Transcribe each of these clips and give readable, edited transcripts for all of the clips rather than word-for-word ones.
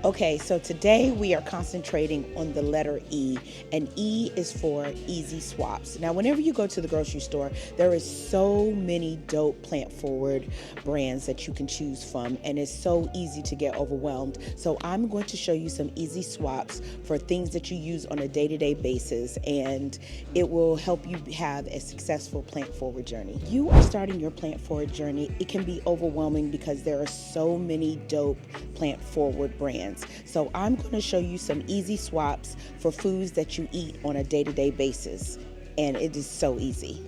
Okay, so today we are concentrating on the letter E, and E is for easy swaps. Now, whenever you go to the grocery store, there is so many dope plant forward brands that you can choose from, and it's so easy to get overwhelmed. So I'm going to show you some easy swaps for things that you use on a day-to-day basis, and it will help you have a successful plant forward journey. You are starting your plant forward journey. It can be overwhelming because there are so many dope plant forward brands. So I'm going to show you some easy swaps for foods that you eat on a day-to-day basis, and it is so easy.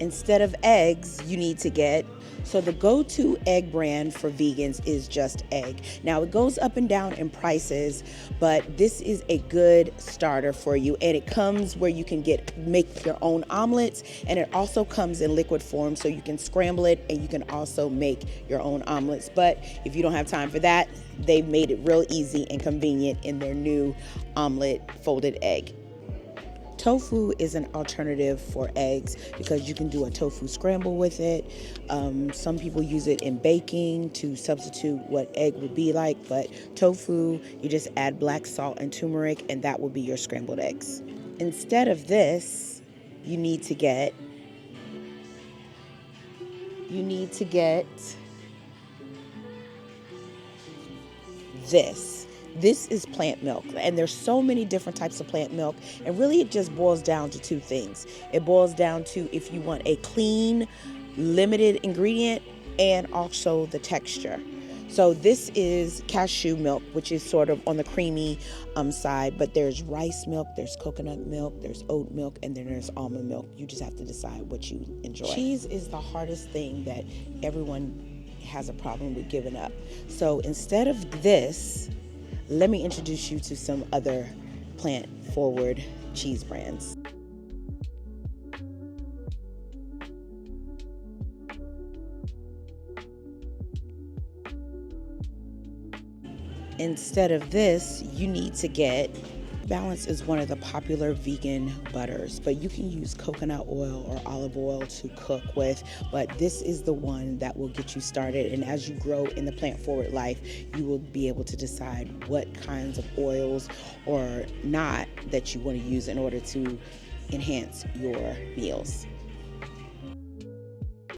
Instead of eggs, you need to get, so the go-to egg brand for vegans is Just Egg. Now it goes up and down in prices, but this is a good starter for you, and it comes where you can make your own omelets, and it also comes in liquid form, so you can scramble it and you can also make your own omelets. But if you don't have time for that, they've made it real easy and convenient in their new omelet folded egg. Tofu is an alternative for eggs because you can do a tofu scramble with it. Some people use it in baking to substitute what egg would be like, but tofu, you just add black salt and turmeric, and that will be your scrambled eggs. Instead of this, you need to get this. This is plant milk, and there's so many different types of plant milk, and really it just boils down to two things. It boils down to if you want a clean, limited ingredient, and also the texture. So this is cashew milk, which is sort of on the creamy side, but there's rice milk, there's coconut milk, there's oat milk, and then there's almond milk. You just have to decide what you enjoy. Cheese is the hardest thing that everyone has a problem with giving up. So instead of this, let me introduce you to some other plant-forward cheese brands. Instead of this, you need to get Balance is one of the popular vegan butters, but you can use coconut oil or olive oil to cook with, but this is the one that will get you started. And as you grow in the plant forward life, you will be able to decide what kinds of oils or not that you want to use in order to enhance your meals.